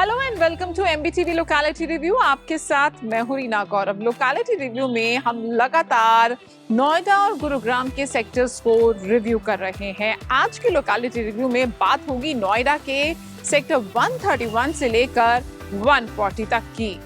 Hello and welcome to MBTV locality review. आपके साथ मैं हूं रीना गौरव। लोकेलिटी रिव्यू में हम लगातार नोएडा और गुरुग्राम के सेक्टर्स को रिव्यू कर रहे हैं। आज के लोकेलिटी रिव्यू में बात होगी नोएडा के सेक्टर 131 से लेकर 140 तक की।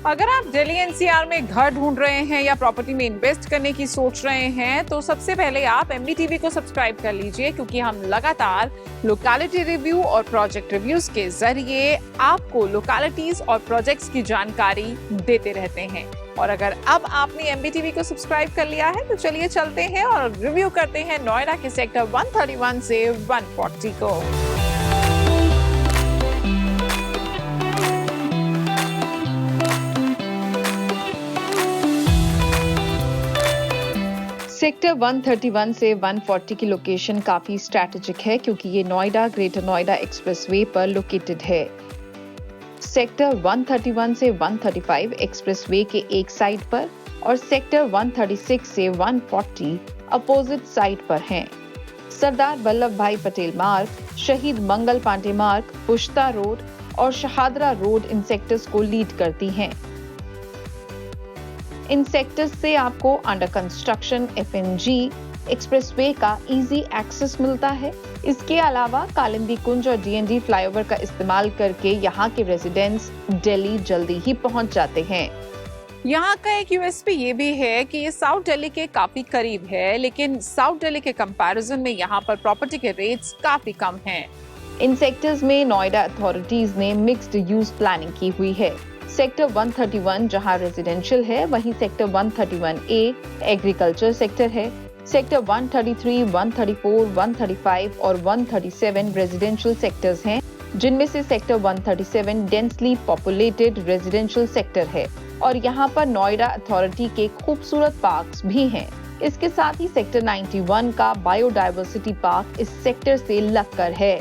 अगर आप दिल्ली एनसीआर में घर ढूंढ रहे हैं या प्रॉपर्टी में इन्वेस्ट करने की सोच रहे हैं तो सबसे पहले आप एमबीटीवी को सब्सक्राइब कर लीजिए, क्योंकि हम लगातार लोकेलिटी रिव्यू और प्रोजेक्ट रिव्यूज के जरिए आपको लोकेलिटीज और प्रोजेक्ट्स की जानकारी देते रहते हैं। और अगर अब आपने एमबीटीवी को सब्सक्राइब कर लिया है तो चलिए चलते हैं और रिव्यू करते हैं नोएडा के सेक्टर 131 से 140 को। सेक्टर 131 से 140 की लोकेशन काफी स्ट्रैटेजिक है, क्योंकि ये नोएडा ग्रेटर नोएडा एक्सप्रेसवे पर लोकेटेड है। सेक्टर 131 से 135 एक्सप्रेसवे के एक साइड पर और सेक्टर 136 से 140 अपोजिट साइड पर हैं। सरदार वल्लभ भाई पटेल मार्ग, शहीद मंगल पांडे मार्ग, पुश्ता रोड और शहादरा रोड इन सेक्टर्स को लीड करती हैं। इन सेक्टर्स से आपको अंडर कंस्ट्रक्शन एफएनजी एक्सप्रेसवे का इजी एक्सेस मिलता है। इसके अलावा कालिंदी कुंज और डीएनडी फ्लाईओवर का इस्तेमाल करके यहाँ के रेजिडेंट्स दिल्ली जल्दी ही पहुँच जाते हैं। यहाँ का एक यूएसपी ये भी है कि ये साउथ दिल्ली के काफी करीब है, लेकिन साउथ दिल्ली के कंपैरिजन में यहाँ पर प्रॉपर्टी के रेट्स काफी कम हैं। इन सेक्टर्स में नोएडा अथॉरिटीज ने मिक्स्ड यूज प्लानिंग की हुई है। सेक्टर 131 जहां रेजिडेंशियल है, वहीं सेक्टर 131A एग्रीकल्चर सेक्टर है। सेक्टर 133, 134, 135 और 137 रेजिडेंशियल सेक्टर्स हैं, जिनमें से sector 137 densely populated residential sector है और यहाँ पर नोएडा अथॉरिटी के खूबसूरत पार्क्स भी हैं। इसके साथ ही सेक्टर 91 का बायोडायवर्सिटी पार्क इस सेक्टर से लगकर है।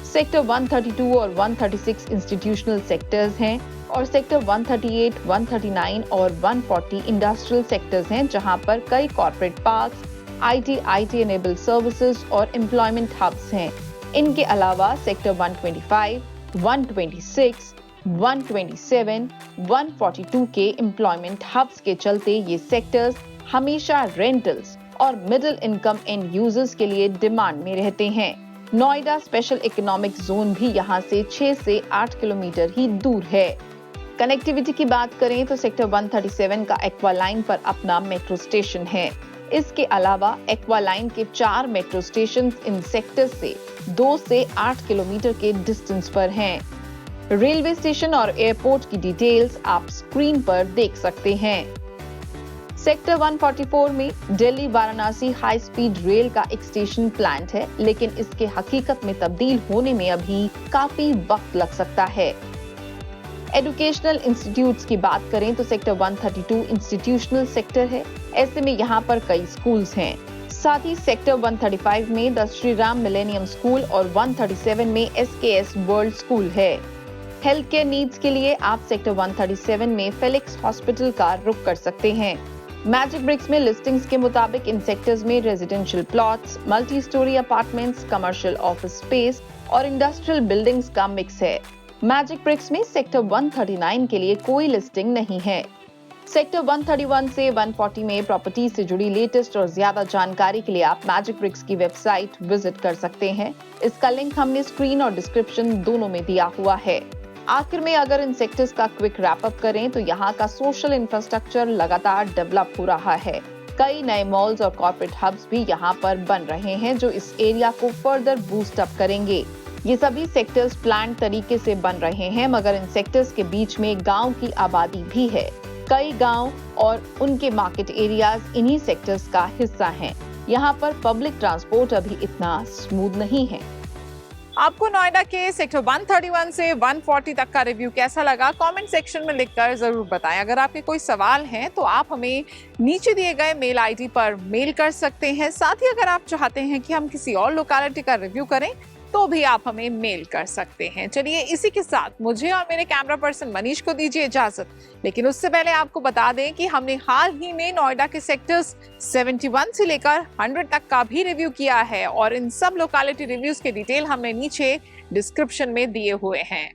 सेक्टर 132 और 136 इंस्टीट्यूशनल सेक्टर्स हैं और सेक्टर 138, 139 और 140 इंडस्ट्रियल सेक्टर्स हैं, जहां पर कई corporate parks, IT enabled services और एम्प्लॉयमेंट हब्स हैं। इनके अलावा सेक्टर 125, 126, 127, 142 के एम्प्लॉयमेंट हब्स के चलते ये सेक्टर्स हमेशा रेंटल्स और मिडिल इनकम एंड यूजर्स के लिए डिमांड में रहते हैं। नोएडा स्पेशल इकोनॉमिक जोन भी यहाँ से 6 से 8 किलोमीटर ही दूर है। कनेक्टिविटी की बात करें तो सेक्टर 137 का एक्वालाइन पर अपना मेट्रो स्टेशन है। इसके अलावा एक्वालाइन के 4 मेट्रो स्टेशन इन सेक्टर से 2 से 8 किलोमीटर के डिस्टेंस पर हैं। रेलवे स्टेशन और एयरपोर्ट की डिटेल्स आप स्क्रीन पर देख सकते हैं। सेक्टर 144 में Delhi Varanasi high speed rail का एक स्टेशन प्लान्ड है, लेकिन इसके हकीकत में तब्दील होने में अभी काफी वक्त लग सकता है। एजुकेशनल इंस्टीट्यूट्स की बात करें तो सेक्टर 132 इंस्टीट्यूशनल सेक्टर है। ऐसे में यहाँ पर कई स्कूल्स हैं। साथ ही सेक्टर 135 में the Shri Ram millennium school और 137 में एसकेएस वर्ल्ड स्कूल है। हेल्थ केयर नीड्स के लिए आप सेक्टर 137 में फेलिक्स हॉस्पिटल का रुख कर सकते हैं। मैजिक ब्रिक्स में लिस्टिंग्स के मुताबिक इन सेक्टर्स में residential plots, multi storey apartments, commercial office space और इंडस्ट्रियल बिल्डिंग्स का मिक्स है। मैजिक ब्रिक्स में सेक्टर 139 के लिए कोई लिस्टिंग नहीं है। सेक्टर 131 से 140 में प्रॉपर्टी से जुड़ी लेटेस्ट और ज्यादा जानकारी के लिए आप मैजिक ब्रिक्स की वेबसाइट विजिट कर सकते हैं। इसका लिंक हमने स्क्रीन और डिस्क्रिप्शन दोनों में दिया हुआ है। आखिर में अगर इन सेक्टर्स का क्विक रैप अप करें तो यहाँ का सोशल इंफ्रास्ट्रक्चर लगातार डेवलप हो रहा है। कई नए मॉल्स और कॉर्पोरेट हब्स भी यहाँ पर बन रहे हैं, जो इस एरिया को फर्दर बूस्ट अप करेंगे। ये सभी सेक्टर्स प्लान तरीके से बन रहे हैं, मगर इन सेक्टर्स के बीच में गांव की आबादी भी है। कई गांव और उनके मार्केट एरियाज इन्हीं सेक्टर्स का हिस्सा हैं। यहाँ पर पब्लिक ट्रांसपोर्ट अभी इतना स्मूथ नहीं है। आपको नोएडा के सेक्टर 131 से 140 तक का रिव्यू कैसा लगा, कमेंट सेक्शन में लिखकर जरूर बताएं। अगर आपके कोई सवाल हैं तो आप हमें नीचे दिए गए मेल आईडी पर मेल कर सकते हैं। साथ ही अगर आप चाहते हैं कि हम किसी और लोकेलिटी का रिव्यू करें तो भी आप हमें मेल कर सकते हैं। चलिए इसी के साथ मुझे और मेरे कैमरा पर्सन मनीष को दीजिए इजाजत, लेकिन उससे पहले आपको बता दें कि हमने हाल ही में नोएडा के सेक्टर्स 71 से लेकर 100 तक का भी रिव्यू किया है और इन सब लोकेलिटी रिव्यूज के डिटेल हमने नीचे डिस्क्रिप्शन में दिए हुए हैं।